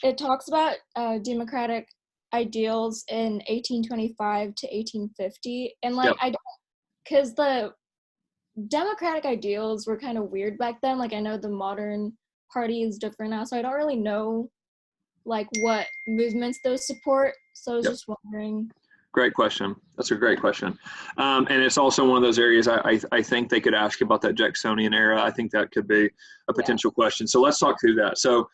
it talks about democratic ideals in 1825 to 1850, and like Yep. I don't, because the democratic ideals were kind of weird back then. Like I know the modern party is different now, so I don't really know like what movements those support. So I was Yep. just wondering. Great question. That's a great question. And it's also one of those areas I think they could ask about that Jacksonian era. I think that could be a Yeah. potential question. So let's talk through that. So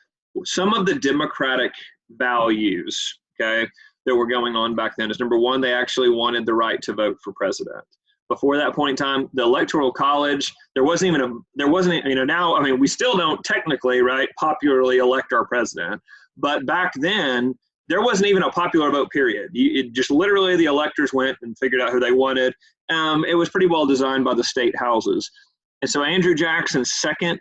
some of the democratic values, okay, that were going on back then is number one, they actually wanted the right to vote for president. Before that point in time, the electoral college, there wasn't, now, I mean, we still don't technically, right, popularly elect our president. But back then, there wasn't even a popular vote period. It just literally the electors went and figured out who they wanted. It was pretty well designed by the state houses. And so Andrew Jackson's second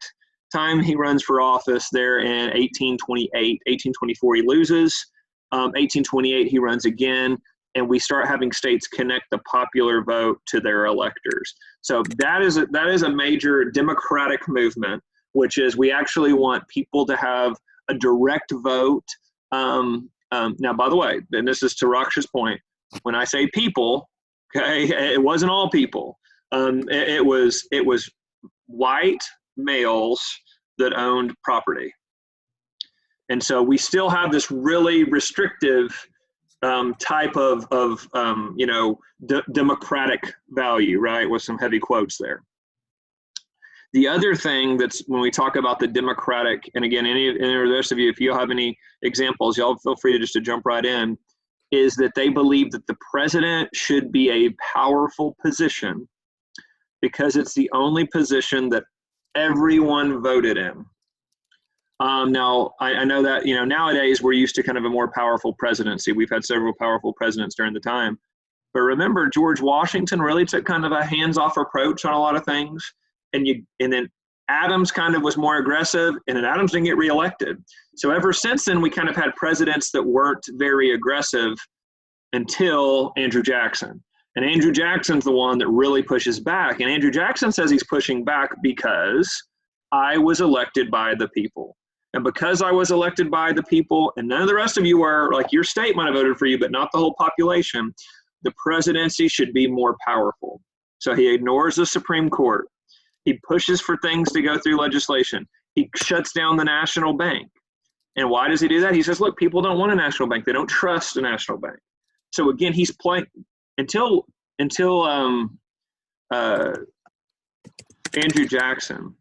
time he runs for office there in 1828, 1824 he loses. 1828 he runs again, and we start having states connect the popular vote to their electors. So that is a major democratic movement, which is we actually want people to have a direct vote. Now, by the way, and this is to Raksha's point, when I say people, okay, it wasn't all people. It was white males that owned property. And so we still have this really restrictive type of democratic value, right, with some heavy quotes there. The other thing that's when we talk about the democratic, and again, any of the rest of you, if you have any examples, y'all feel free to jump right in, is that they believe that the president should be a powerful position because it's the only position that everyone voted in. Now, I know that, nowadays we're used to kind of a more powerful presidency. We've had several powerful presidents during the time. But remember, George Washington really took kind of a hands-off approach on a lot of things. And then Adams kind of was more aggressive, and then Adams didn't get reelected. So ever since then, we kind of had presidents that weren't very aggressive until Andrew Jackson. And Andrew Jackson's the one that really pushes back. And Andrew Jackson says he's pushing back because I was elected by the people. And because I was elected by the people, and none of the rest of you were, like your state might have voted for you, but not the whole population, the presidency should be more powerful. So he ignores the Supreme Court. He pushes for things to go through legislation. He shuts down the national bank. And why does he do that? He says, look, people don't want a national bank. They don't trust a national bank. So again, he's playing until Andrew Jackson.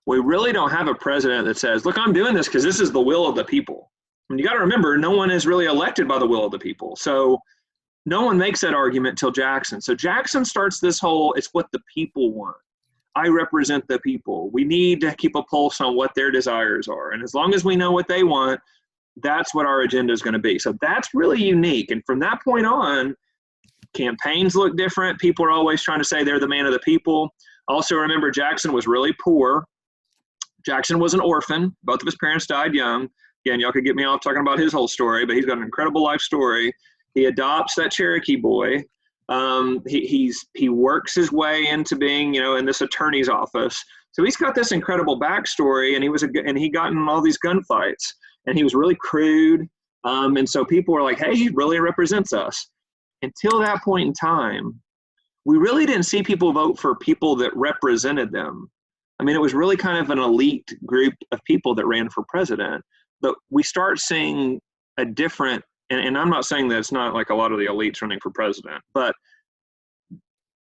We really don't have a president that says, look, I'm doing this because this is the will of the people. And you got to remember, no one is really elected by the will of the people. So no one makes that argument till Jackson. So Jackson starts this whole, it's what the people want. I represent the people. We need to keep a pulse on what their desires are. And as long as we know what they want, that's what our agenda is going to be. So that's really unique. And from that point on, campaigns look different. People are always trying to say they're the man of the people. Also, remember, Jackson was really poor. Jackson was an orphan. Both of his parents died young. Again, y'all could get me off talking about his whole story, but he's got an incredible life story. He adopts that Cherokee boy. He works his way into being, in this attorney's office. So he's got this incredible backstory, and he got in all these gunfights, and he was really crude. And so people were like, hey, he really represents us. Until that point in time, we really didn't see people vote for people that represented them. I mean, it was really kind of an elite group of people that ran for president. But we start seeing a different, and I'm not saying that it's not like a lot of the elites running for president, but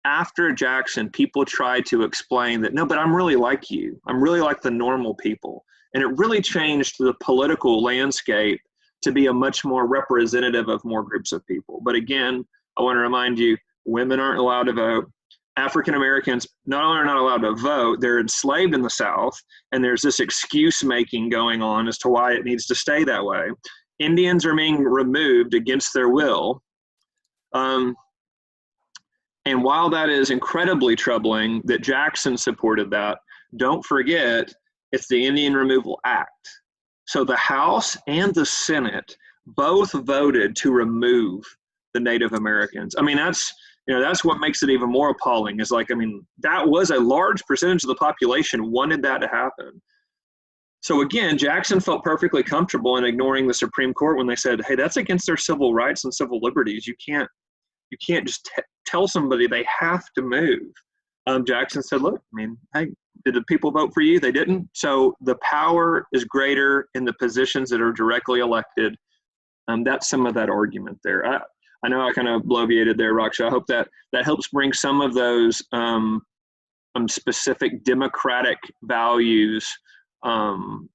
after Jackson, people tried to explain that, no, but I'm really like you. I'm really like the normal people. And it really changed the political landscape to be a much more representative of more groups of people. But again, I want to remind you, women aren't allowed to vote. African Americans not only are not allowed to vote, they're enslaved in the South, and there's this excuse making going on as to why it needs to stay that way. Indians are being removed against their will. And while that is incredibly troubling that Jackson supported that, don't forget it's the Indian Removal Act. So the House and the Senate both voted to remove the Native Americans. I mean, that's what makes it even more appalling is that was a large percentage of the population wanted that to happen. So again, Jackson felt perfectly comfortable in ignoring the Supreme Court when they said, "Hey, that's against their civil rights and civil liberties. You can't just tell somebody they have to move." Jackson said, "Look, I mean, hey, did the people vote for you? They didn't. So the power is greater in the positions that are directly elected." That's some of that argument there. I know I kind of bloviated there, Raksha. I hope that helps bring some of those specific democratic values to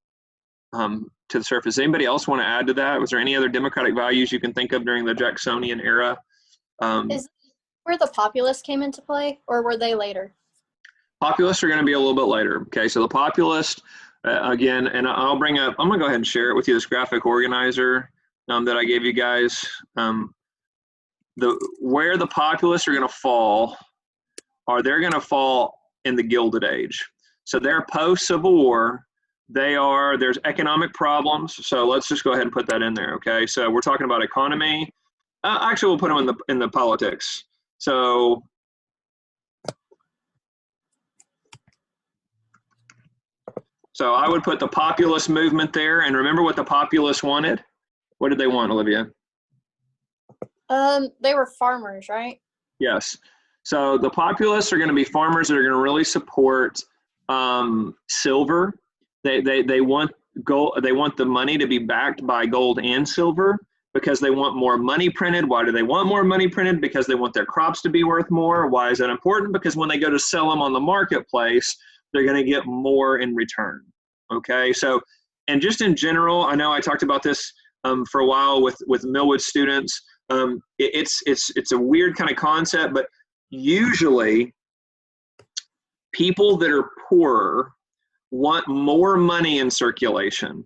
the surface. Anybody else want to add to that? Was there any other democratic values you can think of during the Jacksonian era? Is where the populists came into play, or were they later? Populists are going to be a little bit later. Okay, so the populist, again, and I'm going to go ahead and share it with you, this graphic organizer that I gave you guys. Where the populists are going to fall they're going to fall in the Gilded Age. So they're post-Civil War. There's economic problems. So let's just go ahead and put that in there, okay? So we're talking about economy. Actually, we'll put them in the politics. So I would put the populist movement there. And remember what the populists wanted? What did they want, Olivia? They were farmers, right? Yes. So the populists are going to be farmers that are going to really support silver. They want gold. They want the money to be backed by gold and silver because they want more money printed. Why do they want more money printed? Because they want their crops to be worth more. Why is that important? Because when they go to sell them on the marketplace, they're going to get more in return. Okay. So, and just in general, I know I talked about this for a while with Millwood students. It's a weird kind of concept, but usually people that are poorer want more money in circulation,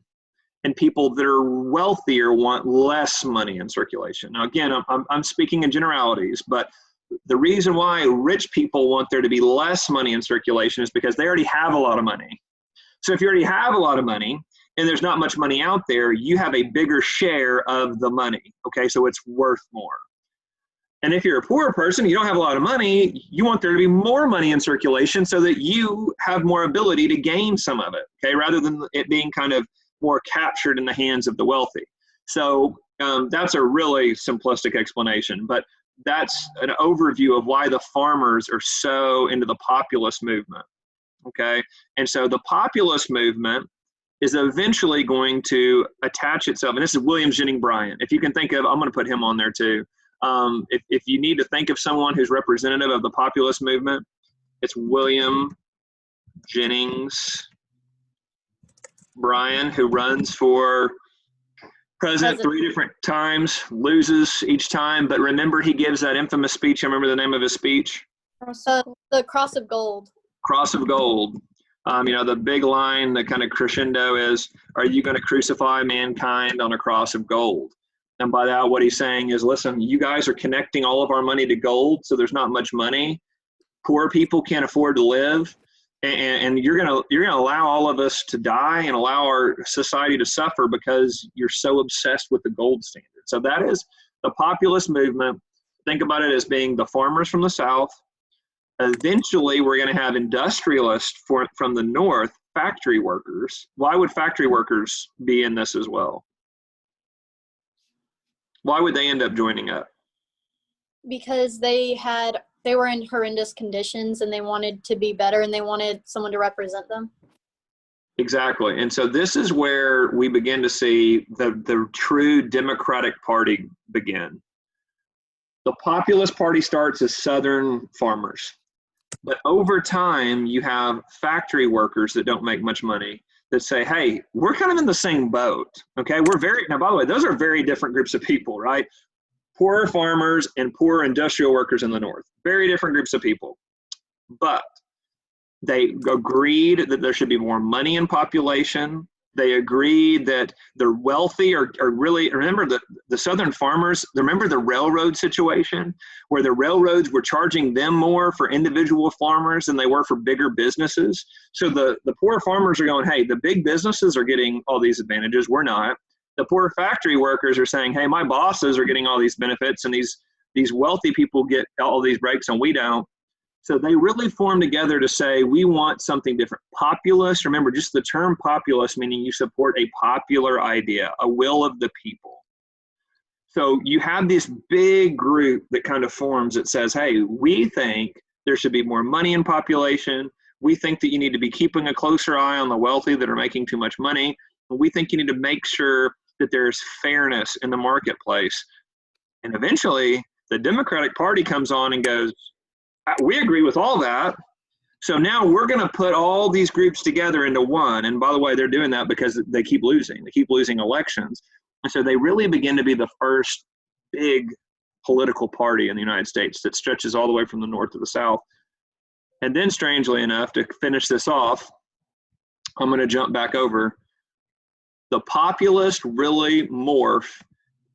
and people that are wealthier want less money in circulation. Now, again, I'm speaking in generalities, but the reason why rich people want there to be less money in circulation is because they already have a lot of money. So if you already have a lot of money and there's not much money out there, you have a bigger share of the money, okay? So it's worth more. And if you're a poor person, you don't have a lot of money, you want there to be more money in circulation so that you have more ability to gain some of it, okay? Rather than it being kind of more captured in the hands of the wealthy. So that's a really simplistic explanation, but that's an overview of why the farmers are so into the populist movement, okay? And so the populist movement is eventually going to attach itself, and this is William Jennings Bryan. If you can think of, I'm going to put him on there too. If you need to think of someone who's representative of the populist movement, it's William Jennings Bryan, who runs for president 3 different times, loses each time. But remember, he gives that infamous speech. I remember the name of his speech. The Cross of Gold. Cross of Gold. The big line, the kind of crescendo is, "Are you going to crucify mankind on a cross of gold?" And by that, what he's saying is, listen, you guys are connecting all of our money to gold, so there's not much money. Poor people can't afford to live. And you're gonna allow all of us to die and allow our society to suffer because you're so obsessed with the gold standard. So that is the populist movement. Think about it as being the farmers from the South. Eventually, we're going to have industrialists from the North, factory workers. Why would factory workers be in this as well? Why would they end up joining up? Because they were in horrendous conditions and they wanted to be better and they wanted someone to represent them. Exactly. And so this is where we begin to see the true Democratic Party begin. The Populist Party starts as Southern farmers. But over time, you have factory workers that don't make much money that say, hey, we're kind of in the same boat. Okay, now, by the way, those are very different groups of people, right? Poor farmers and poor industrial workers in the North. Very different groups of people. But they agreed that there should be more money in population. They agreed that the wealthy are really, remember the Southern farmers, remember the railroad situation where the railroads were charging them more for individual farmers than they were for bigger businesses. So the poor farmers are going, hey, the big businesses are getting all these advantages. We're not. The poor factory workers are saying, hey, my bosses are getting all these benefits and these wealthy people get all these breaks and we don't. So they really formed together to say, we want something different. Populist, remember, just the term populist, meaning you support a popular idea, a will of the people. So you have this big group that kind of forms that says, hey, we think there should be more money in population. We think that you need to be keeping a closer eye on the wealthy that are making too much money. We think you need to make sure that there's fairness in the marketplace. And eventually, the Democratic Party comes on and goes, we agree with all that. So now we're going to put all these groups together into one. And by the way, they're doing that because they keep losing. They keep losing elections. And so they really begin to be the first big political party in the United States that stretches all the way from the north to the south. And then, strangely enough, to finish this off, I'm going to jump back over. The populists really morph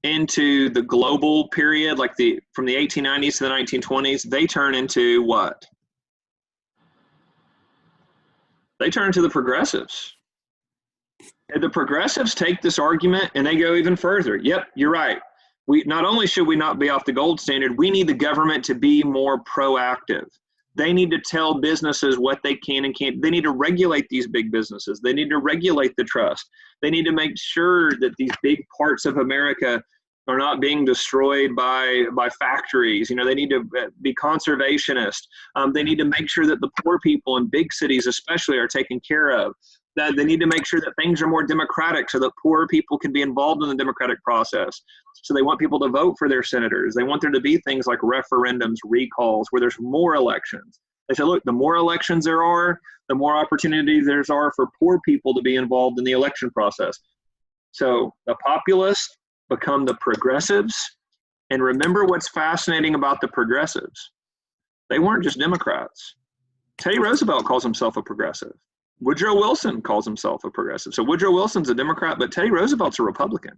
into the global period, like from the 1890s to the 1920s. They turn into what? They turn into the progressives. And the progressives take this argument and they go even further. Yep, you're right. We not only should we not be off the gold standard, we need the government to be more proactive. They need to tell businesses what they can and can't. They need to regulate these big businesses. They need to regulate the trust. They need to make sure that these big parts of America are not being destroyed by factories. You know, they need to be conservationist. They need to make sure that the poor people in big cities especially are taken care of. That they need to make sure that things are more democratic so that poor people can be involved in the democratic process. So they want people to vote for their senators. They want there to be things like referendums, recalls, where there's more elections. They say, look, the more elections there are, the more opportunities there are for poor people to be involved in the election process. So the populists become the progressives. And remember what's fascinating about the progressives. They weren't just Democrats. Teddy Roosevelt calls himself a progressive. Woodrow Wilson calls himself a progressive. So Woodrow Wilson's a Democrat, but Teddy Roosevelt's a Republican.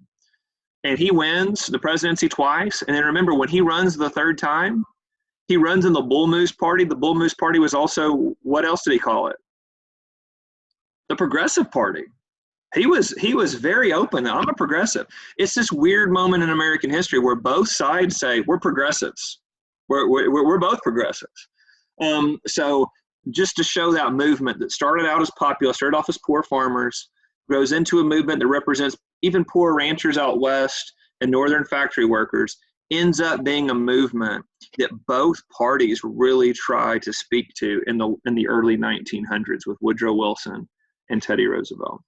And he wins the presidency twice. And then remember, when he runs the third time, he runs in the Bull Moose Party. The Bull Moose Party was also, what else did he call it? The Progressive Party. He was very open. I'm a progressive. It's this weird moment in American history where both sides say, we're progressives. We're both progressives. So just to show that movement that started out as populist, started off as poor farmers, grows into a movement that represents even poor ranchers out west and northern factory workers, ends up being a movement that both parties really try to speak to in the early 1900s with Woodrow Wilson and Teddy Roosevelt.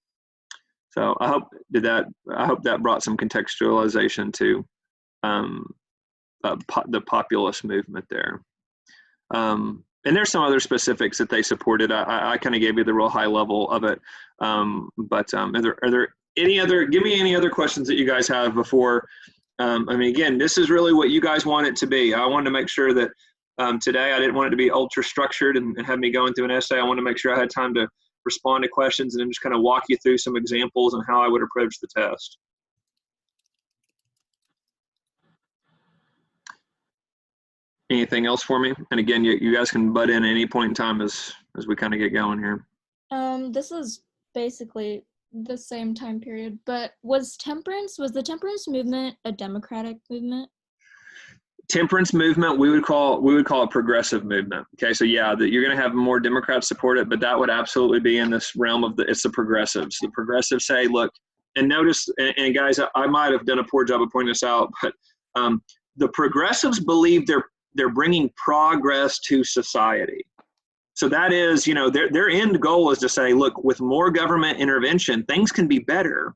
So I hope that brought some contextualization to the populist movement there. And there's some other specifics that they supported. I kind of gave you the real high level of it. But are there any other, give me any other questions that you guys have before, I mean, again, this is really what you guys want it to be. I wanted to make sure that today I didn't want it to be ultra structured and have me going through an essay. I wanted to make sure I had time to respond to questions and then just kind of walk you through some examples and how I would approach the test. Anything else for me? And again, you guys can butt in at any point in time as we kind of get going here. This is basically the same time period, but was the temperance movement a democratic movement? Temperance movement, we would call a progressive movement. Okay, so yeah, that you're going to have more Democrats support it, but that would absolutely be in this realm of it's the progressives. The progressives say, look, and notice, and guys, I might have done a poor job of pointing this out, but the progressives believe they're bringing progress to society. So that is, their end goal is to say, look, with more government intervention, things can be better.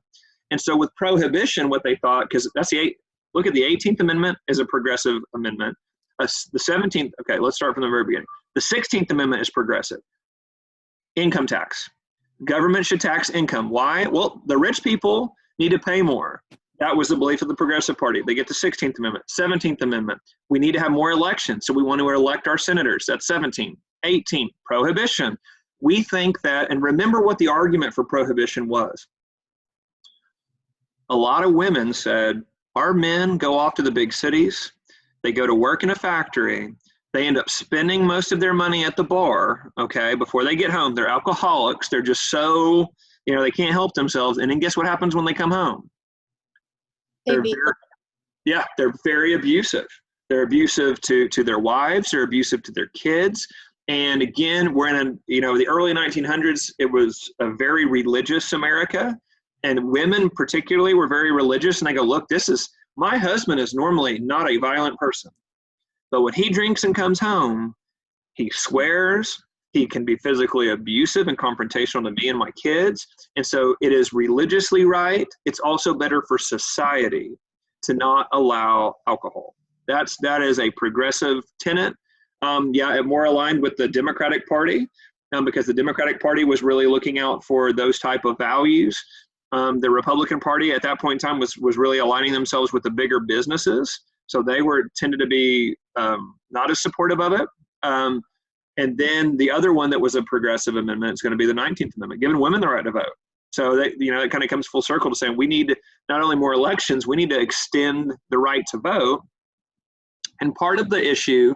And so with prohibition, what they thought, because look at the 18th Amendment is a progressive amendment. The 17th, okay, let's start from the very beginning. The 16th Amendment is progressive. Income tax. Government should tax income. Why? Well, the rich people need to pay more. That was the belief of the Progressive Party. They get the 16th Amendment. 17th Amendment. We need to have more elections, so we want to elect our senators. That's 17. 18. Prohibition. We think that, and remember what the argument for prohibition was. A lot of women said, our men go off to the big cities. They go to work in a factory. They end up spending most of their money at the bar, okay, before they get home. They're alcoholics. They're just so, they can't help themselves. And then guess what happens when they come home? They're very abusive. They're abusive to their wives. They're abusive to their kids. And again, we're in the early 1900s. It was a very religious America, and women particularly were very religious. And they go, look, my husband is normally not a violent person, but when he drinks and comes home, he swears. He can be physically abusive and confrontational to me and my kids. And so it is religiously right. It's also better for society to not allow alcohol. That is a progressive tenet. More aligned with the Democratic Party, because the Democratic Party was really looking out for those type of values. The Republican Party at that point in time was really aligning themselves with the bigger businesses. So they tended to be not as supportive of it. And then the other one that was a progressive amendment is going to be the 19th Amendment, giving women the right to vote. So that, it kind of comes full circle to saying we need not only more elections, we need to extend the right to vote. And part of the issue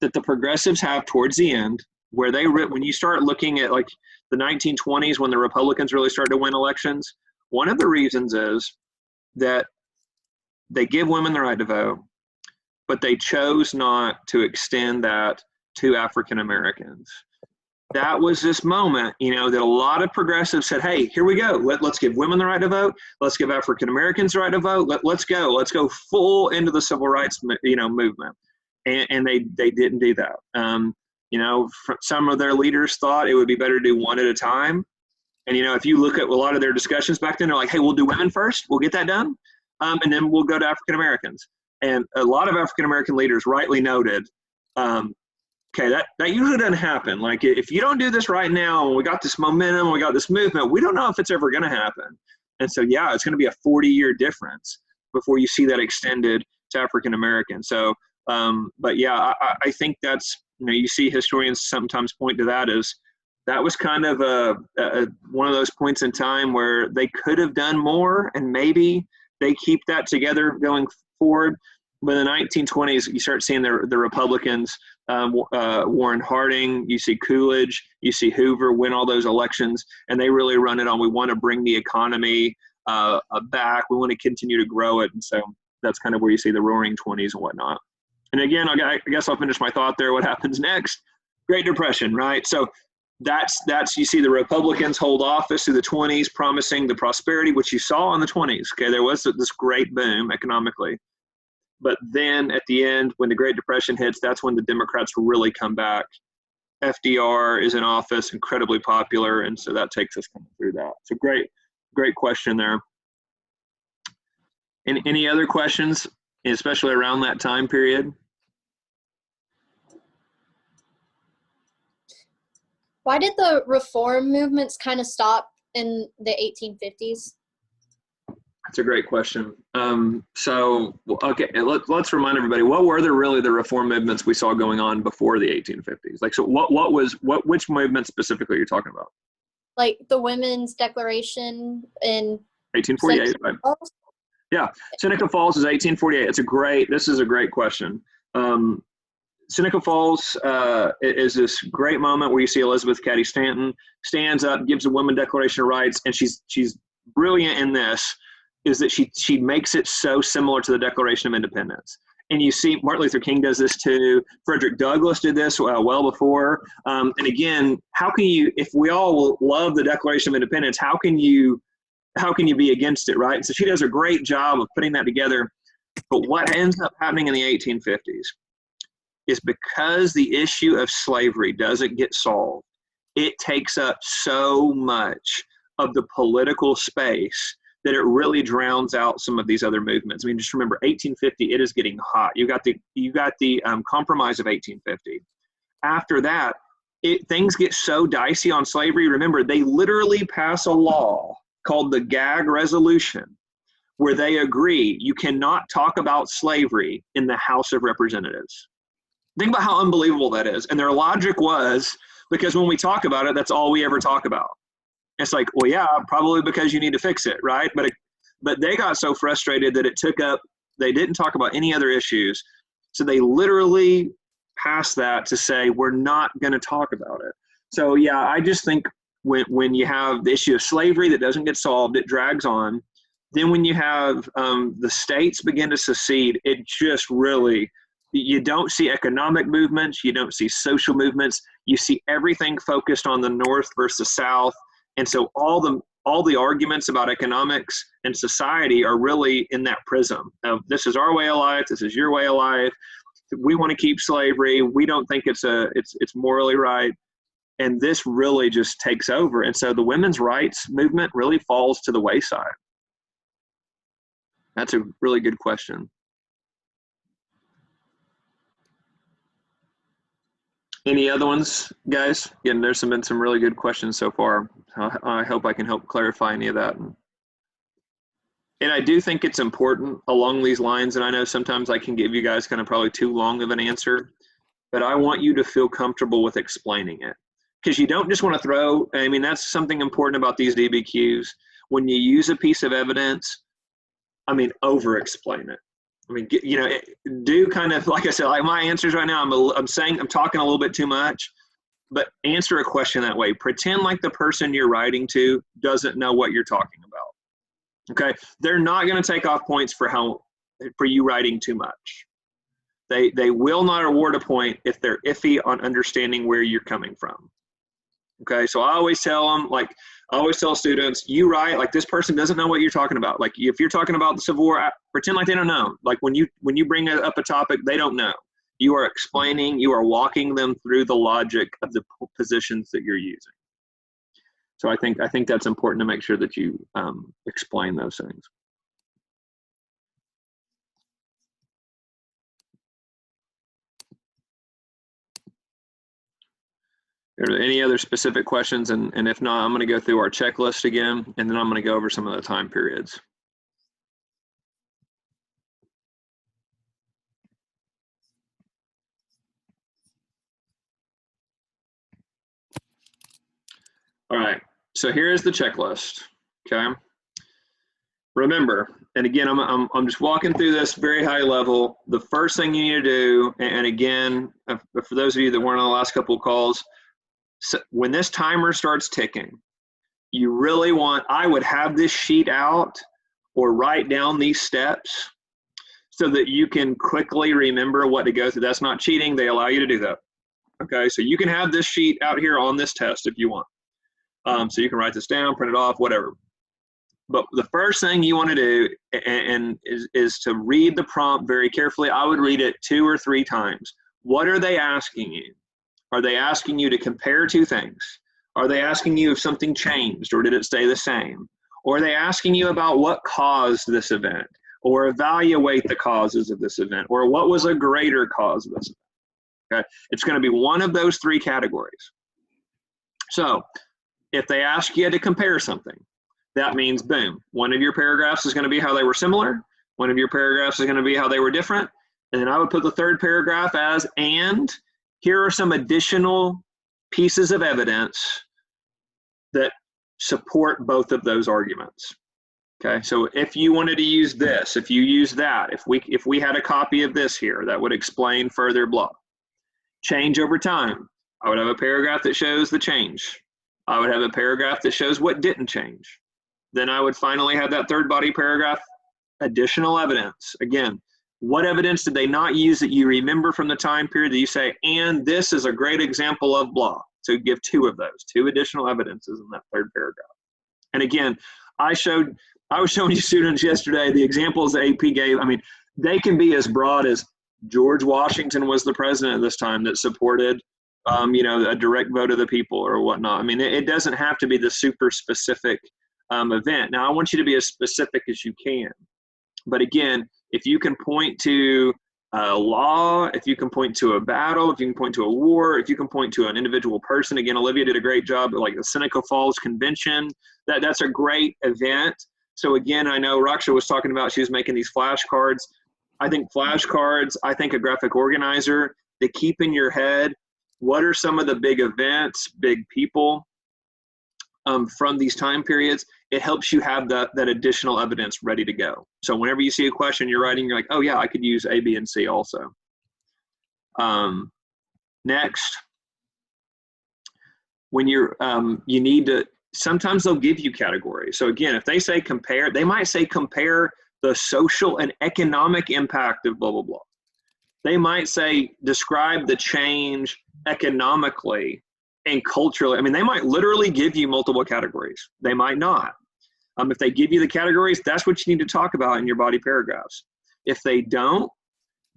that the progressives have towards the end, where when you start looking at like the 1920s, when the Republicans really started to win elections, one of the reasons is that they give women the right to vote, but they chose not to extend that to African Americans. That was this moment, that a lot of progressives said, hey, here we go. Let's give women the right to vote. Let's give African Americans the right to vote. Let's go full into the civil rights, movement. And they didn't do that. Some of their leaders thought it would be better to do one at a time. And, if you look at a lot of their discussions back then, they're like, hey, we'll do women first. We'll get that done. And then we'll go to African Americans. And a lot of African American leaders rightly noted, okay, that usually doesn't happen. Like, if you don't do this right now, and we got this momentum, we got this movement, we don't know if it's ever going to happen. And so, it's going to be a 40-year difference before you see that extended to African Americans. So, I think that's, you see historians sometimes point to that as that was kind of one of those points in time where they could have done more, and maybe they keep that together going forward. But in the 1920s, you start seeing the Republicans, Warren Harding, you see Coolidge, you see Hoover win all those elections, and they really run it on, we want to bring the economy back. We want to continue to grow it. And so that's kind of where you see the roaring 20s and whatnot. And again, I guess I'll finish my thought there. What happens next? Great Depression, right? So that's you see the Republicans hold office through the 20s, promising the prosperity, which you saw in the 20s. Okay, there was this great boom economically. But then at the end, when the Great Depression hits, that's when the Democrats really come back. FDR is in office, incredibly popular, and so that takes us through that. So great question there. Any other questions, especially around that time period? Why did the reform movements kind of stop in the 1850s? That's a great question. Okay, let's remind everybody, what were the reform movements we saw going on before the 1850s? Like, so which movement specifically are you talking about? Like the Women's Declaration in 1848, right? Yeah, Seneca Falls is 1848. This is a great question. Seneca Falls is this great moment where you see Elizabeth Cady Stanton stands up, gives a Women's Declaration of Rights, and she's brilliant in this, is that she makes it so similar to the Declaration of Independence. And you see Martin Luther King does this too. Frederick Douglass did this well before. And again, how can you, if we all love the Declaration of Independence, how can you be against it, right? So she does a great job of putting that together. But what ends up happening in the 1850s is because the issue of slavery doesn't get solved, it takes up so much of the political space that it really drowns out some of these other movements. I mean, just remember, 1850, it is getting hot. You got the Compromise of 1850. After that, things get so dicey on slavery. Remember, they literally pass a law called the Gag Resolution, where they agree you cannot talk about slavery in the House of Representatives. Think about how unbelievable that is. And their logic was, because when we talk about it, that's all we ever talk about. It's like, well, yeah, probably because you need to fix it, right? But they got so frustrated that they didn't talk about any other issues. So they literally passed that to say, we're not going to talk about it. So yeah, I just think when you have the issue of slavery that doesn't get solved, it drags on. Then when you have the states begin to secede, it just really You don't see economic movements. You don't see social movements. You see everything focused on the North versus South. And so all the arguments about economics and society are really in that prism of this is our way of life. This is your way of life. We want to keep slavery. We don't think it's morally right. And this really just takes over. And so the women's rights movement really falls to the wayside. That's a really good question. Any other ones, guys? Again, there's been some really good questions so far. I hope I can help clarify any of that. And I do think it's important along these lines, and I know sometimes I can give you guys kind of probably too long of an answer, but I want you to feel comfortable with explaining it. Because you don't just want to throw, I mean, that's something important about these DBQs. When you use a piece of evidence, I mean, over-explain it. I mean, you know, do kind of, like I said, like my answers right now, I'm talking a little bit too much, but answer a question that way. Pretend like the person you're writing to doesn't know what you're talking about. Okay, they're not going to take off points for you writing too much. They will not award a point if they're iffy on understanding where you're coming from. Okay, so I always tell them, like I always tell students, you write like this person doesn't know what you're talking about. Like if you're talking about the Civil War, pretend like they don't know. Like when you bring up a topic, they don't know. You are explaining, you are walking them through the logic of the positions that you're using. So I think that's important to make sure that you explain those things. Are there any other specific questions? And if not, I'm going to go through our checklist again, and then I'm going to go over some of the time periods. All right, so here's the checklist, okay? Remember, and again, I'm just walking through this very high level. The first thing you need to do, and again, for those of you that weren't on the last couple of calls, so when this timer starts ticking, you really want, I would have this sheet out or write down these steps so that you can quickly remember what to go through. That's not cheating. They allow you to do that. Okay, so you can have this sheet out here on this test if you want. So you can write this down, print it off, whatever. But the first thing you want to do is to read the prompt very carefully. I would read it 2 or 3 times. What are they asking you? Are they asking you to compare 2 things? Are they asking you if something changed or did it stay the same? Or are they asking you about what caused this event? Or evaluate the causes of this event? Or what was a greater cause of this event? Okay? It's going to be one of those 3 categories. So if they ask you to compare something, that means, boom, one of your paragraphs is going to be how they were similar. One of your paragraphs is going to be how they were different. And then I would put the 3rd paragraph as, and here are some additional pieces of evidence that support both of those arguments. Okay, so if you wanted to use this, if you use that, if we had a copy of this here, that would explain further blah. Change over time. I would have a paragraph that shows the change. I would have a paragraph that shows what didn't change. Then I would finally have that 3rd body paragraph, additional evidence. Again, what evidence did they not use that you remember from the time period that you say, and this is a great example of blah. So you give 2 of those, 2 additional evidences in that 3rd paragraph. And again, I was showing you students yesterday the examples the AP gave. I mean, they can be as broad as George Washington was the president at this time that supported you know, a direct vote of the people or whatnot. I mean, it doesn't have to be the super specific event. Now, I want you to be as specific as you can. But again, if you can point to a law, if you can point to a battle, if you can point to a war, if you can point to an individual person, again, Olivia did a great job, like the Seneca Falls Convention, that's a great event. So again, I know Raksha was talking about, she was making these flashcards. I think flashcards, I think a graphic organizer, to keep in your head, what are some of the big events, big people from these time periods? It helps you have that additional evidence ready to go. So whenever you see a question you're writing, you're like, oh yeah, I could use A, B, and C also. Next, when you're, you need to, sometimes they'll give you categories. So again, if they say compare, they might say compare the social and economic impact of blah, blah, blah. They might say, describe the change economically and culturally. I mean, they might literally give you multiple categories. They might not. If they give you the categories, that's what you need to talk about in your body paragraphs. If they don't,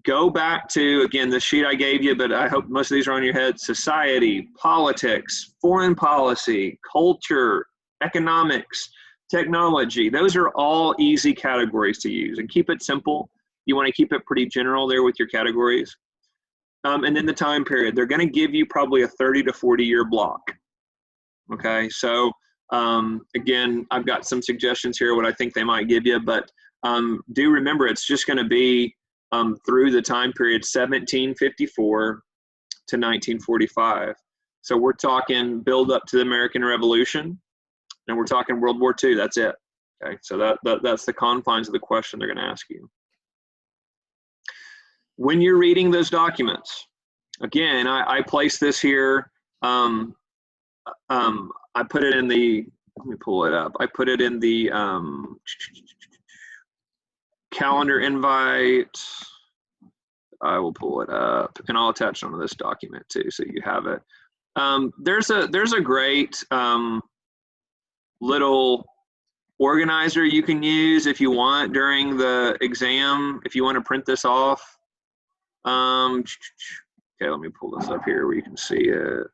go back to, again, the sheet I gave you, but I hope most of these are on your head: society, politics, foreign policy, culture, economics, technology. Those are all easy categories to use, and keep it simple. You want to keep it pretty general there with your categories. And then the time period. They're going to give you probably a 30 to 40 year block. Okay, so again, I've got some suggestions here what I think they might give you, but do remember it's just going to be through the time period 1754 to 1945. So we're talking build up to the American Revolution, and we're talking World War II. That's it. Okay, so that's the confines of the question they're going to ask you. When you're reading those documents, again, I place this here. I put it in the, let me pull it up. I put it in the calendar invite. I will pull it up, and I'll attach onto this document too, so you have it. There's a great little organizer you can use if you want during the exam, if you want to print this off. Okay, let me pull this up here where you can see it.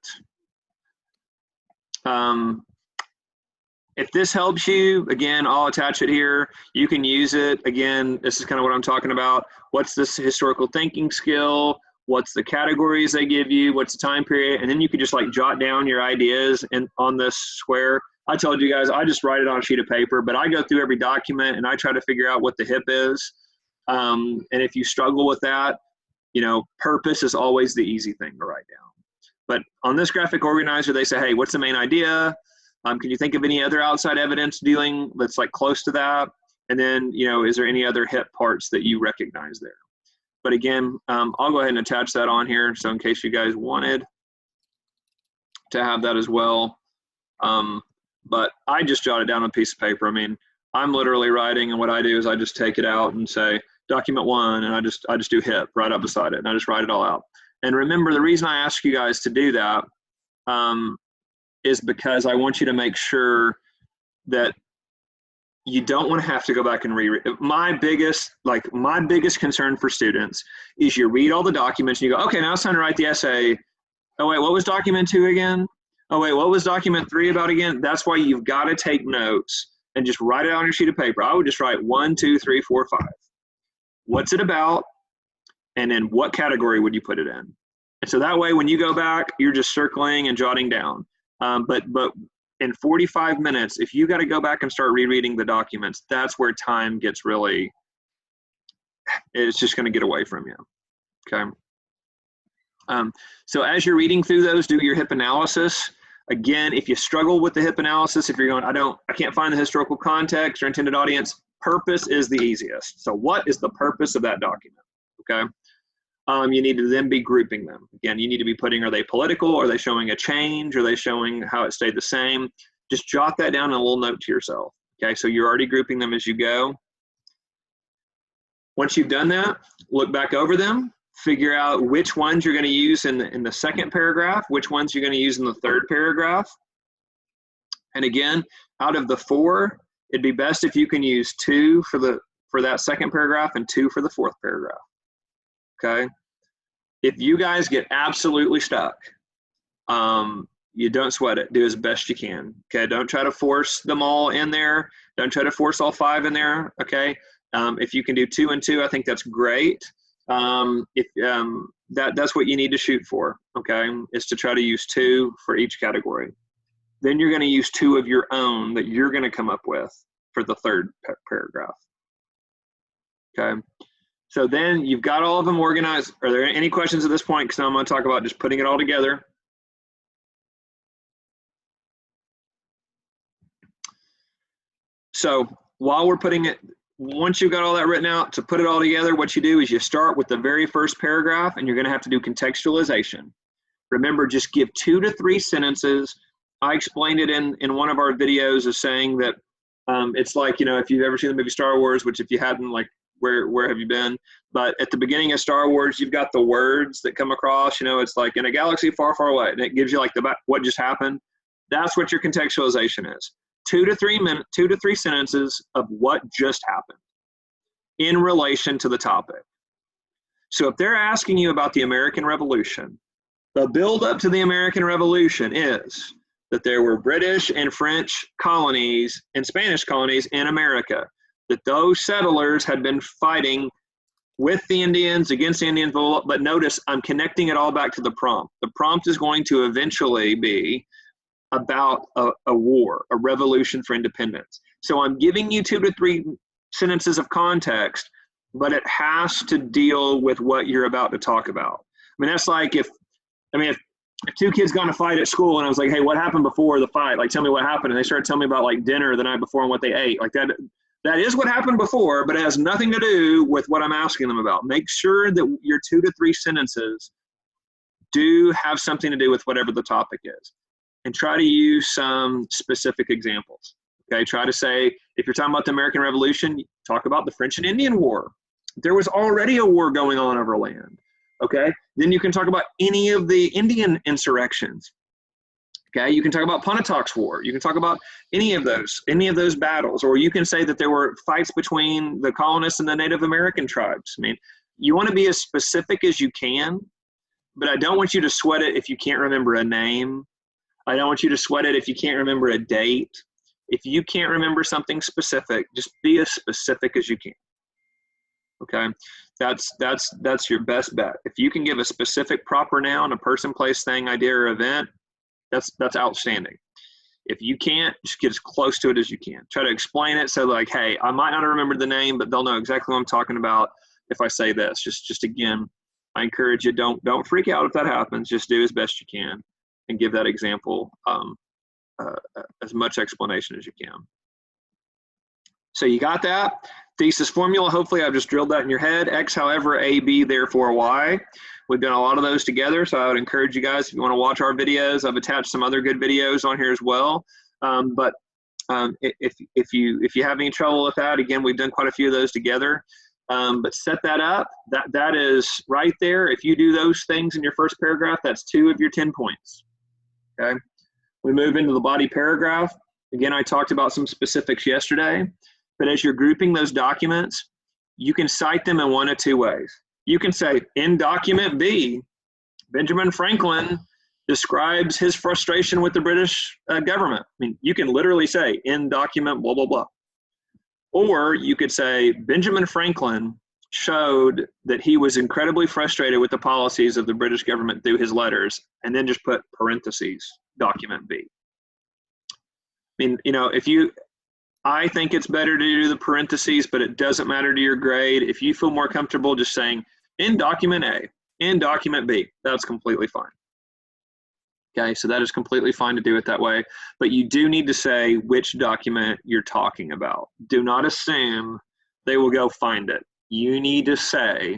If this helps you, again, I'll attach it here. You can use it. Again, this is kind of what I'm talking about. What's this historical thinking skill? What's the categories they give you? What's the time period? And then you can just like jot down your ideas on this square. I told you guys, I just write it on a sheet of paper, but I go through every document and I try to figure out what the HIP is. And if you struggle with that, you know, purpose is always the easy thing to write down. But on this graphic organizer, they say, hey, what's the main idea? Can you think of any other outside evidence dealing that's like close to that? And then, you know, is there any other HIP parts that you recognize there? But again, I'll go ahead and attach that on here. So in case you guys wanted to have that as well. But I just jot it down on a piece of paper. I mean, I'm literally writing, and what I do is I just take it out and say, document 1, and I just do HIP right up beside it, and I just write it all out. And remember, the reason I ask you guys to do that is because I want you to make sure that you don't want to have to go back and reread. My biggest concern for students is you read all the documents and you go, okay, now it's time to write the essay. Oh wait, what was document 2 again? Oh wait, what was document 3 about again? That's why you've got to take notes and just write it on your sheet of paper. I would just write 1, 2, 3, 4, 5. What's it about? And then what category would you put it in? And so that way, when you go back, you're just circling and jotting down. But in 45 minutes, if you got to go back and start rereading the documents, that's where time gets really, it's just going to get away from you. Okay. So as you're reading through those, do your HIP analysis. Again, if you struggle with the HIP analysis, if you're going, I can't find the historical context or intended audience, purpose is the easiest. So what is the purpose of that document? Okay. You need to then be grouping them. Again, you need to be putting, are they political? Are they showing a change? Are they showing how it stayed the same? Just jot that down in a little note to yourself. Okay, so you're already grouping them as you go. Once you've done that, look back over them, figure out which ones you're going to use in the second paragraph, which ones you're going to use in the third paragraph. And again, out of the 4, it'd be best if you can use 2 for that second paragraph and 2 for the fourth paragraph. Okay. If you guys get absolutely stuck, you don't sweat it. Do as best you can. Okay. Don't try to force them all in there. Don't try to force all 5 in there. Okay. If you can do 2 and 2, I think that's great. That's what you need to shoot for. Okay. Is to try to use 2 for each category. Then you're going to use 2 of your own that you're going to come up with for the third paragraph. Okay. So then you've got all of them organized. Are there any questions at this point? Because I'm going to talk about just putting it all together. So while we're putting it, once you've got all that written out, to put it all together, what you do is you start with the very first paragraph, and you're going to have to do contextualization. Remember, just give 2 to 3 sentences. I explained it in one of our videos as saying that it's like, you know, if you've ever seen the movie Star Wars, which if you hadn't, like, where have you been? But at the beginning of Star Wars, you've got the words that come across, it's like in a galaxy far, far away, and it gives you like what just happened. That's what your contextualization is. 2 to 3 sentences of what just happened in relation to the topic. So if they're asking you about the American Revolution, the build up to the American Revolution is that there were British and French colonies and Spanish colonies in America, that those settlers had been fighting with the Indians, against the Indians, but notice I'm connecting it all back to the prompt. The prompt is going to eventually be about a war, a revolution for independence. So I'm giving you 2 to 3 sentences of context, but it has to deal with what you're about to talk about. I mean, that's like if 2 kids got in a fight at school and I was like, hey, what happened before the fight? Like, tell me what happened. And they started telling me about like dinner the night before and what they ate. Like that is what happened before, but it has nothing to do with what I'm asking them about. Make sure that your 2 to 3 sentences do have something to do with whatever the topic is. And try to use some specific examples. Okay, try to say, if you're talking about the American Revolution, talk about the French and Indian War. There was already a war going on over land. Okay, then you can talk about any of the Indian insurrections. Okay, you can talk about Pontotoc War. You can talk about any of those battles, or you can say that there were fights between the colonists and the Native American tribes. I mean, you want to be as specific as you can, but I don't want you to sweat it if you can't remember a name. I don't want you to sweat it if you can't remember a date. If you can't remember something specific, just be as specific as you can. Okay, that's your best bet. If you can give a specific proper noun, a person, place, thing, idea, or event, that's outstanding. If you can't, just get as close to it as you can. Try to explain it so like, hey, I might not have remembered the name, but they'll know exactly what I'm talking about if I say this. Just again, I encourage you, don't freak out if that happens. Just do as best you can and give that example as much explanation as you can. So you got that? Thesis formula, hopefully I've just drilled that in your head. X, however, A, B, therefore, Y. We've done a lot of those together, so I would encourage you guys, if you want to watch our videos, I've attached some other good videos on here as well. If you have any trouble with that, again, we've done quite a few of those together. But set that up. That is right there. If you do those things in your first paragraph, that's 2 of your 10 points. Okay. We move into the body paragraph. Again, I talked about some specifics yesterday, but as you're grouping those documents, you can cite them in 1 of 2 ways. You can say, in document B, Benjamin Franklin describes his frustration with the British government. I mean, you can literally say, in document blah, blah, blah. Or you could say, Benjamin Franklin showed that he was incredibly frustrated with the policies of the British government through his letters, and then just put parentheses, document B. I mean, I think it's better to do the parentheses, but it doesn't matter to your grade. If you feel more comfortable just saying in document A, in document B, that's completely fine. Okay, so that is completely fine to do it that way, but you do need to say which document you're talking about. Do not assume they will go find it. You need to say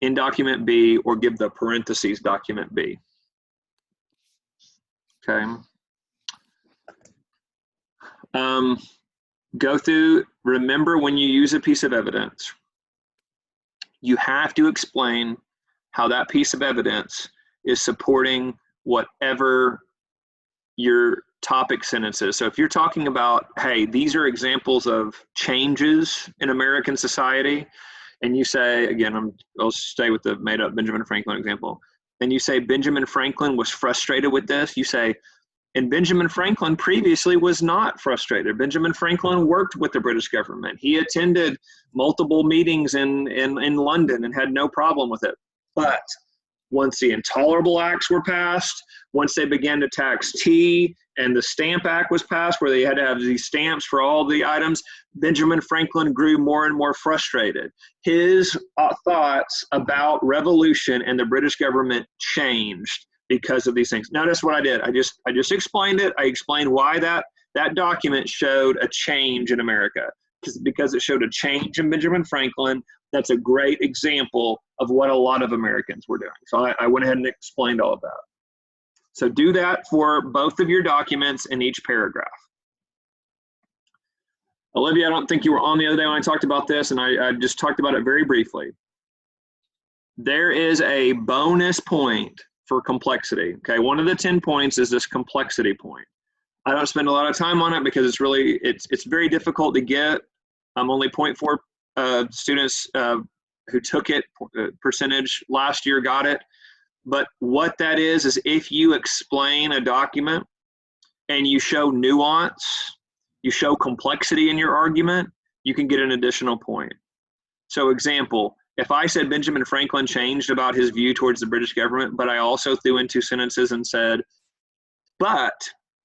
in document B or give the parentheses document B. Okay. Go through, remember when you use a piece of evidence, you have to explain how that piece of evidence is supporting whatever your topic sentence is. So if you're talking about, hey, these are examples of changes in American society, and you say, again, I'll stay with the made up Benjamin Franklin example, and you say Benjamin Franklin was frustrated with this, you say, and Benjamin Franklin previously was not frustrated. Benjamin Franklin worked with the British government. He attended multiple meetings in London and had no problem with it. But once the Intolerable Acts were passed, once they began to tax tea, and the Stamp Act was passed where they had to have these stamps for all the items, Benjamin Franklin grew more and more frustrated. His thoughts about revolution and the British government changed because of these things. Notice what I did. I just explained it. I explained why that document showed a change in America, because it showed a change in Benjamin Franklin. That's a great example of what a lot of Americans were doing. So I went ahead and explained all of that. So do that for both of your documents in each paragraph. Olivia, I don't think you were on the other day when I talked about this, and I just talked about it very briefly. There is a bonus point for complexity. Okay, one of the 10 points is this complexity point. I don't spend a lot of time on it because it's very difficult to get. Only 0.4 students who took it percentage last year got it. But what that is if you explain a document and you show nuance, you show complexity in your argument, you can get an additional point. So example, if I said Benjamin Franklin changed about his view towards the British government, but I also threw in 2 sentences and said, but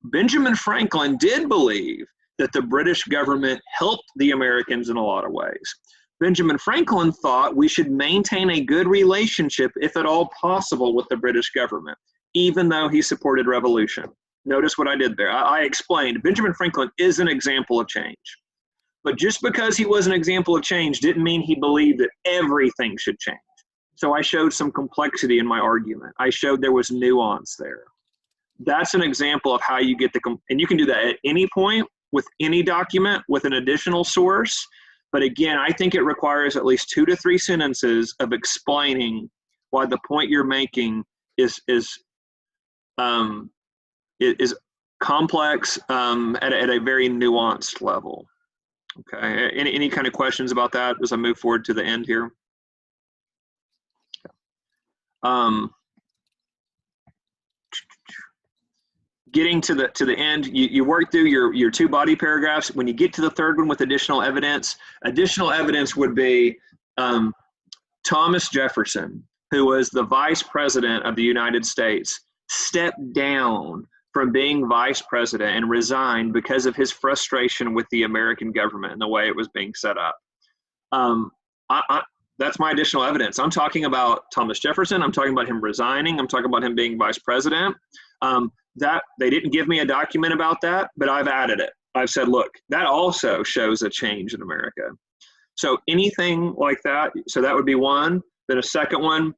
Benjamin Franklin did believe that the British government helped the Americans in a lot of ways. Benjamin Franklin thought we should maintain a good relationship, if at all possible, with the British government, even though he supported revolution. Notice what I did there. I explained Benjamin Franklin is an example of change. But just because he was an example of change didn't mean he believed that everything should change. So I showed some complexity in my argument. I showed there was nuance there. That's an example of how you get and you can do that at any point with any document with an additional source. But again, I think it requires at least 2 to 3 sentences of explaining why the point you're making is complex at a very nuanced level. Okay. Any kind of questions about that as I move forward to the end here? Getting to the end, you work through your 2 body paragraphs. When you get to the 3rd one with additional evidence would be Thomas Jefferson, who was the Vice President of the United States, stepped down from being vice president and resigned because of his frustration with the American government and the way it was being set up. That's my additional evidence. I'm talking about Thomas Jefferson. I'm talking about him resigning. I'm talking about him being vice president. That they didn't give me a document about that, but I've added it. I've said, look, that also shows a change in America. So anything like that. So that would be one. Then a second one,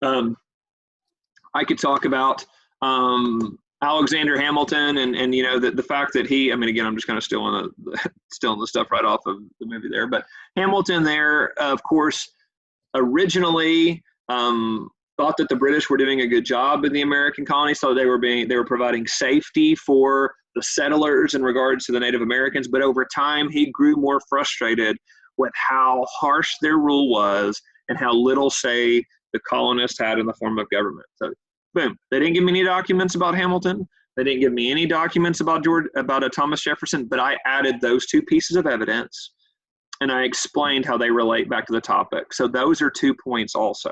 I could talk about Alexander Hamilton and you know the fact that he, I mean, again, I'm just kind of stealing the stuff right off of the movie there, but Hamilton there, of course, originally thought that the British were doing a good job in the American colonies, so they were providing safety for the settlers in regards to the Native Americans, but over time he grew more frustrated with how harsh their rule was and how little say the colonists had in the form of government. So boom, they didn't give me any documents about Hamilton. They didn't give me any documents about Thomas Jefferson, but I added those 2 pieces of evidence and I explained how they relate back to the topic. So those are 2 points also.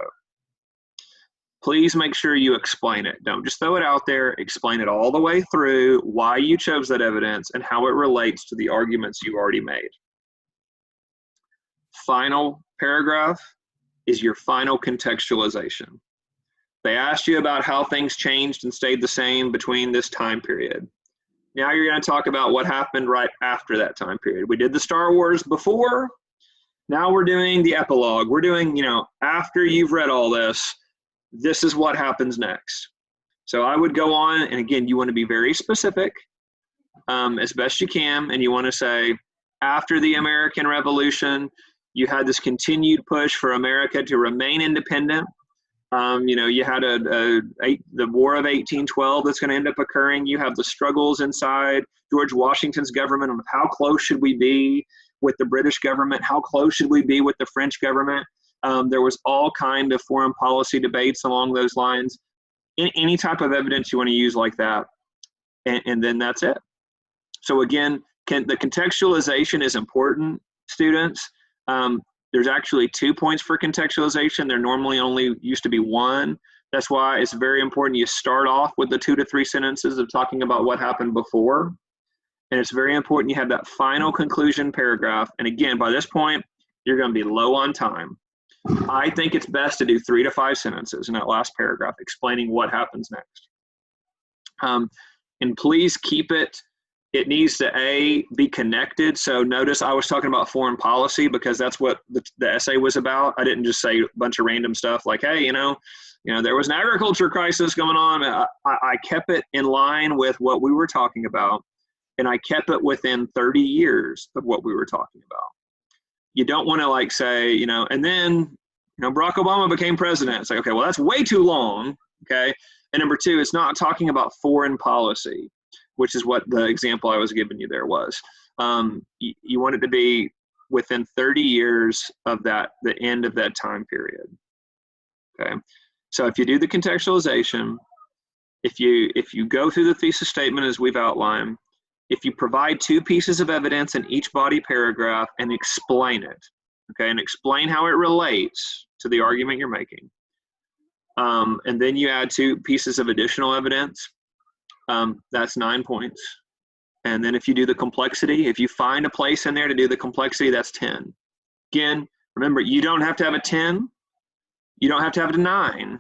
Please make sure you explain it. Don't just throw it out there. Explain it all the way through, why you chose that evidence and how it relates to the arguments you already made. Final paragraph is your final contextualization. They asked you about how things changed and stayed the same between this time period. Now you're going to talk about what happened right after that time period. We did the Star Wars before. Now we're doing the epilogue. We're doing, you know, after you've read all this, this is what happens next. So I would go on, and again, you want to be very specific as best you can, and you want to say, after the American Revolution, you had this continued push for America to remain independent. You know, you had the War of 1812 that's going to end up occurring. You have the struggles inside George Washington's government on how close should we be with the British government? How close should we be with the French government? There was all kind of foreign policy debates along those lines. Any type of evidence you want to use like that, and then that's it. So again, the contextualization is important, students. There's actually 2 points for contextualization. There normally only used to be 1. That's why it's very important you start off with the 2 to 3 sentences of talking about what happened before. And it's very important you have that final conclusion paragraph. And again, by this point, you're going to be low on time. I think it's best to do 3 to 5 sentences in that last paragraph explaining what happens next. And please keep it needs to be connected. So notice I was talking about foreign policy because that's what the essay was about. I didn't just say a bunch of random stuff like, hey, you know, there was an agriculture crisis going on. I kept it in line with what we were talking about. and I kept it within 30 years of what we were talking about. You don't want to like say, you know, and then, you know, Barack Obama became president. It's like, okay, well, that's way too long. Okay. And number two, it's not talking about foreign policy, which is what the example I was giving you there was. You want it to be within 30 years of that, the end of that time period. Okay. So if you do the contextualization, if you go through the thesis statement as we've outlined, if you provide two pieces of evidence in each body paragraph and explain it, okay, and explain how it relates to the argument you're making, and then you add two pieces of additional evidence, that's 9 points. And then if you do the complexity, if you find a place in there to do the complexity, that's 10. Again, remember, you don't have to have a 10. You don't have to have a 9.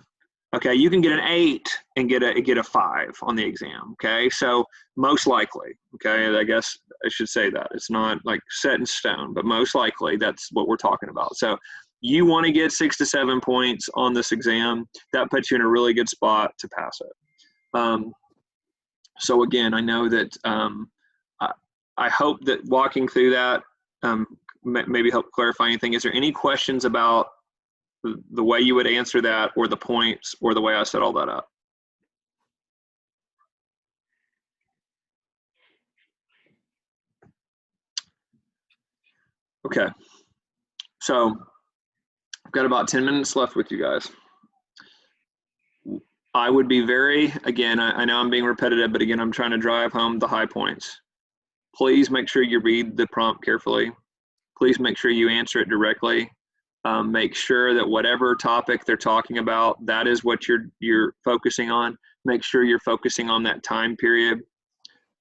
Okay, you can get an 8 and get a 5 on the exam. Okay, so most likely, okay, I guess I should say that. It's not like set in stone, but most likely that's what we're talking about. So you want to get 6 to 7 points on this exam. That puts you in a really good spot to pass it. So again, I know that I hope that walking through that maybe help clarify anything. Is there any questions about the way you would answer that, or the points, or the way I set all that up? Okay, so I've got about 10 minutes left with you guys. I would be very, again, I know I'm being repetitive, but again, I'm trying to drive home the high points. Please make sure you read the prompt carefully. Please make sure you answer it directly. Make sure that whatever topic they're talking about, that is what you're focusing on. Make sure you're focusing on that time period.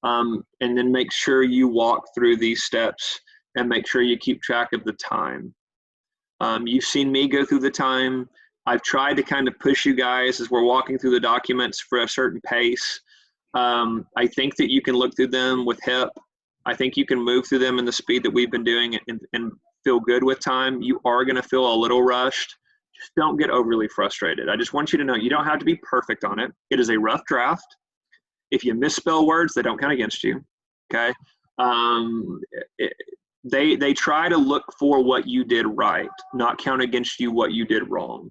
And then make sure you walk through these steps and make sure you keep track of the time. You've seen me go through the time. I've tried to kind of push you guys as we're walking through the documents for a certain pace. I think that you can look through them with HIP. I think you can move through them in the speed that we've been doing and feel good with time. You are going to feel a little rushed. Just don't get overly frustrated. I just want you to know you don't have to be perfect on it. It is a rough draft. If you misspell words, they don't count against you. Okay. They try to look for what you did right, not count against you what you did wrong.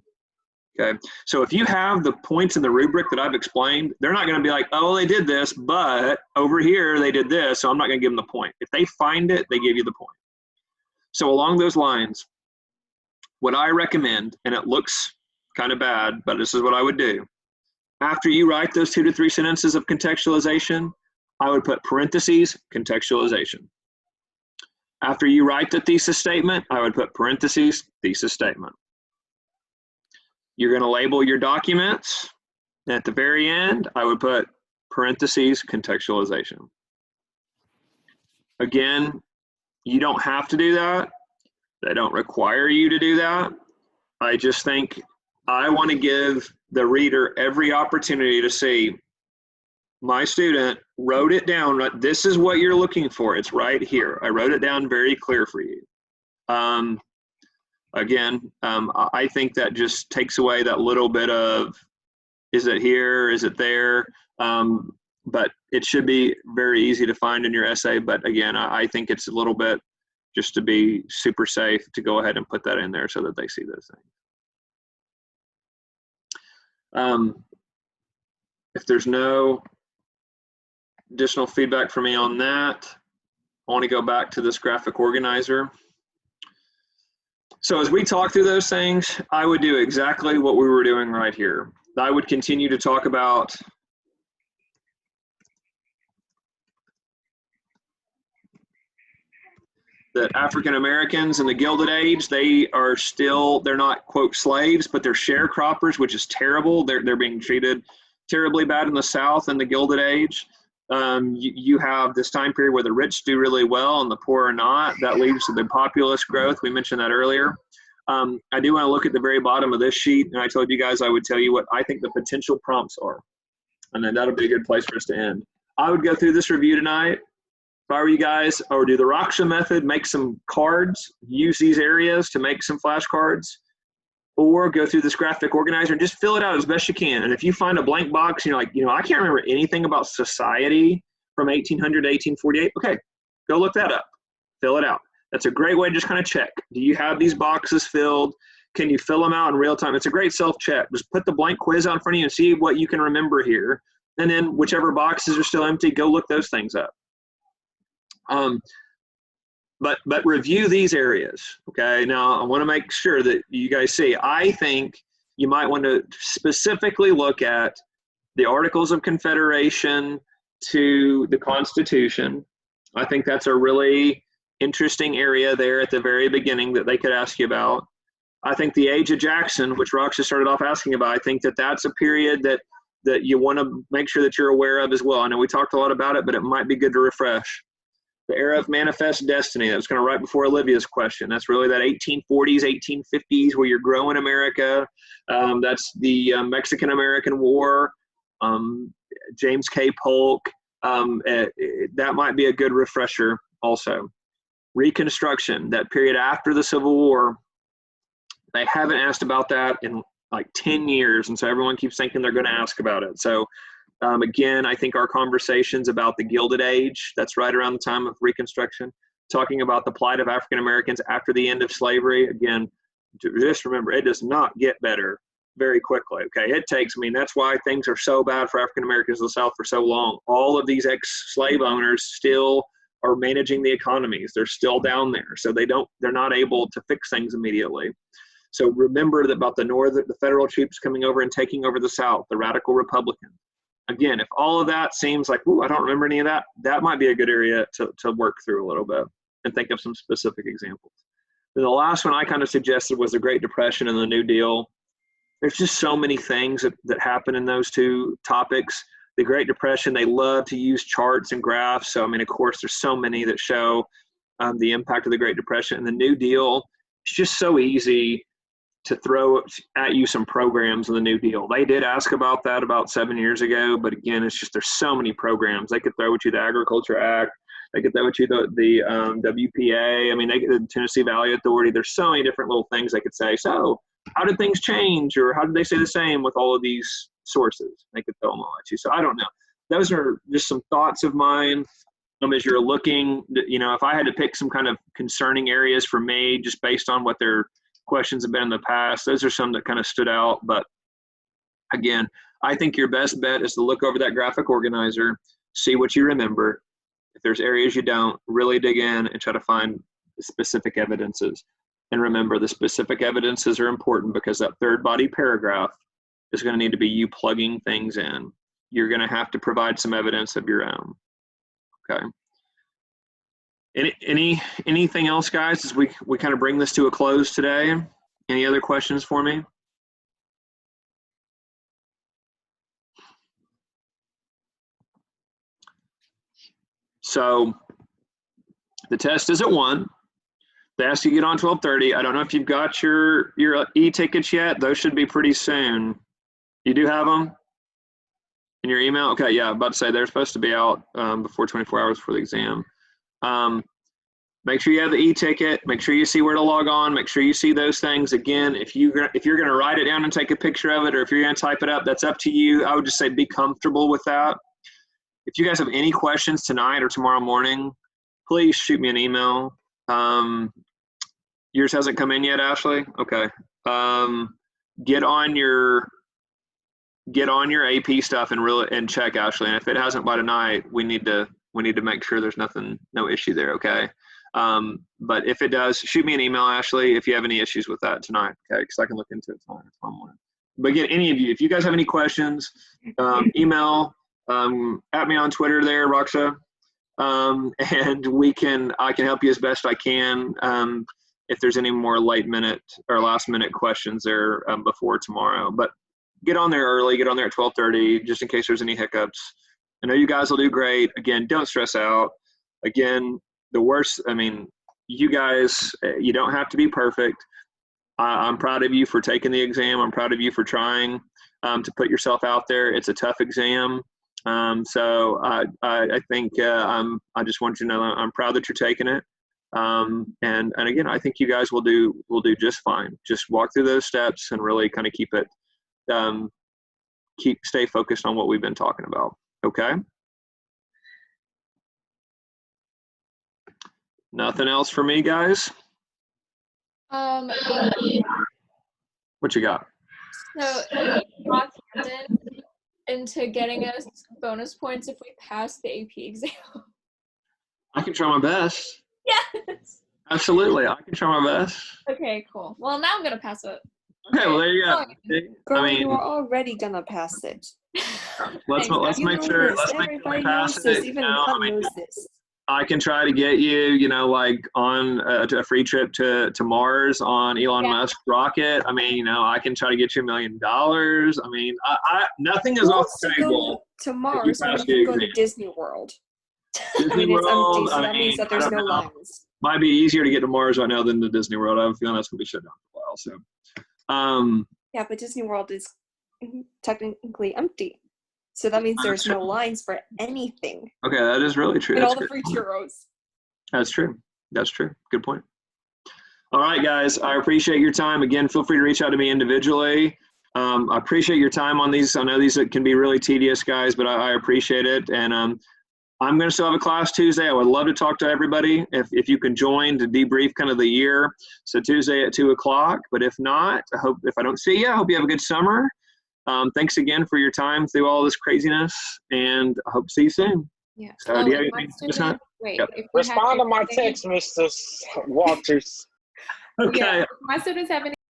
Okay, so if you have the points in the rubric that I've explained, they're not going to be like, oh, they did this, but over here they did this, so I'm not going to give them the point. If they find it, they give you the point. So along those lines, what I recommend, and it looks kind of bad, but this is what I would do. After you write those 2 to 3 sentences of contextualization, I would put parentheses, contextualization. After you write the thesis statement, I would put parentheses, thesis statement. You're going to label your documents. And at the very end, I would put parentheses, contextualization. Again, you don't have to do that. They don't require you to do that. I just think I want to give the reader every opportunity to see my student wrote it down. Right? This is what you're looking for. It's right here. I wrote it down very clear for you. I think that just takes away that little bit of, is it here? Is it there? But it should be very easy to find in your essay. But again, I think it's a little bit just to be super safe to go ahead and put that in there so that they see those things. If there's no additional feedback for me on that, I want to go back to this graphic organizer. So as we talk through those things, I would do exactly what we were doing right here. I would continue to talk about that African Americans in the Gilded Age, they're not, quote, slaves, but they're sharecroppers, which is terrible. They're being treated terribly bad in the South in the Gilded Age. You have this time period where the rich do really well and the poor are not. That leads to the populist growth. We mentioned that earlier. I do want to look at the very bottom of this sheet, and I told you guys I would tell you what I think the potential prompts are. And then that'll be a good place for us to end. I would go through this review tonight. If I were you guys, or do the Raksha method, make some cards, use these areas to make some flashcards, or go through this graphic organizer and just fill it out as best you can. And if you find a blank box, you're like, I can't remember anything about society from 1800 to 1848. Okay, go look that up. Fill it out. That's a great way to just kind of check. Do you have these boxes filled? Can you fill them out in real time? It's a great self-check. Just put the blank quiz out in front of you and see what you can remember here. And then whichever boxes are still empty, go look those things up. But review these areas, okay? Now, I want to make sure that you guys see. I think you might want to specifically look at the Articles of Confederation to the Constitution. I think that's a really interesting area there at the very beginning that they could ask you about. I think the Age of Jackson, which Roxas started off asking about, I think that that's a period that you want to make sure that you're aware of as well. I know we talked a lot about it, but it might be good to refresh. The era of manifest destiny, that was kind of right before Olivia's question. That's really that 1840s, 1850s where you're growing America. That's the Mexican-American War, James K. Polk. That might be a good refresher also. Reconstruction, that period after the Civil War. They haven't asked about that in like 10 years, and so everyone keeps thinking they're going to ask about it. So again, I think our conversations about the Gilded Age, that's right around the time of Reconstruction, talking about the plight of African Americans after the end of slavery. Again, just remember, it does not get better very quickly, okay? It takes, I mean, that's why things are so bad for African Americans in the South for so long. All of these ex-slave owners still are managing the economies. They're still down there, so they're not able to fix things immediately. So remember that about the federal troops coming over and taking over the South, the radical Republicans. Again, if all of that seems like, ooh, I don't remember any of that, that might be a good area to work through a little bit and think of some specific examples. Then the last one I kind of suggested was the Great Depression and the New Deal. There's just so many things that happen in those two topics. The Great Depression, they love to use charts and graphs. So, I mean, of course, there's so many that show the impact of the Great Depression. And the New Deal, it's just so easy to throw at you some programs in the New Deal. They did ask about that about 7 years ago, but again, it's just there's so many programs. They could throw at you the Agriculture Act. They could throw at you the WPA. I mean, the Tennessee Valley Authority. There's so many different little things they could say. So how did things change, or how did they say the same with all of these sources? They could throw them all at you. So I don't know. Those are just some thoughts of mine. As you're looking, if I had to pick some kind of concerning areas for me, just based on what their questions have been in the past, those are some that kind of stood out. But again, I think your best bet is to look over that graphic organizer, see what you remember. If there's areas you don't, really dig in and try to find the specific evidences. And remember, the specific evidences are important because that third body paragraph is going to need to be you plugging things in. You're going to have to provide some evidence of your own. Okay. Anything else, guys, as we kind of bring this to a close today? Any other questions for me? So the test is at 1. They asked you to get on 12:30. I don't know if you've got your e-tickets yet. Those should be pretty soon. You do have them in your email? Okay, yeah, I'm about to say they're supposed to be out before 24 hours for the exam. Make sure you have the e-ticket. Make sure you see where to log on. Make sure you see those things. Again, if you're going to write it down and take a picture of it, or if you're going to type it up, that's up to you. I would just say be comfortable with that. If you guys have any questions tonight or tomorrow morning, please shoot me an email. Yours hasn't come in yet, Ashley? Okay. Get on your AP stuff and check, Ashley. And if it hasn't by tonight, we need to make sure there's no issue there. Okay. But if it does, shoot me an email, Ashley, if you have any issues with that tonight. Okay. Cause I can look into it tomorrow morning. But again, any of you, if you guys have any questions, email, at me on Twitter there, Roxa. And I can help you as best I can. If there's any more last minute questions there before tomorrow, but get on there early, get on there at 12:30, just in case there's any hiccups. I know you guys will do great. Again, don't stress out. Again, you guys, you don't have to be perfect. I'm proud of you for taking the exam. I'm proud of you for trying to put yourself out there. It's a tough exam. So I think I just want you to know I'm proud that you're taking it. And again, I think you guys will do just fine. Just walk through those steps and really kind of stay focused on what we've been talking about. Okay. Nothing else for me, guys? Um, What you got? so talk Camden into getting us bonus points if we pass the AP exam. I can try my best. Yes. Absolutely, I can try my best. Okay, cool. Well, now I'm gonna pass it. Okay, well, there you go. Girl, I mean, you are already gonna pass it. let's You make know sure. this. Let's make sure Everybody we pass knows this. it. Even I God mean, knows this. I can try to get you, like on a free trip to Mars on Elon Musk's rocket. I mean, I can try to get you $1 million. I mean, nothing is Who off wants the to go table. to Mars when pass you the can go to exam. Disney World? Disney I mean, it's empty, World, so that means that I there's don't no know. lines. Might be easier to get to Mars right now than to Disney World. I have a feeling that's going to be shut down for a while. So, Yeah, but Disney World is technically empty. So that means there's no lines for anything. okay, that is really true. And That's all the good. free churros. That's true. That's true. Good point. All right, guys. I appreciate your time. Again, feel free to reach out to me individually. I appreciate your time on these. I know these can be really tedious, guys, but I appreciate it. And I'm going to still have a class Tuesday. I would love to talk to everybody if you can join to debrief kind of the year. So Tuesday at 2:00. But if not, if I don't see you, I hope you have a good summer. Thanks again for your time through all this craziness, and I hope to see you soon. Yeah. So do you have if my anything? student, wait, Yep. if we have Respond to my anything- text, Mr. Walters. Okay. Yeah, if my students have any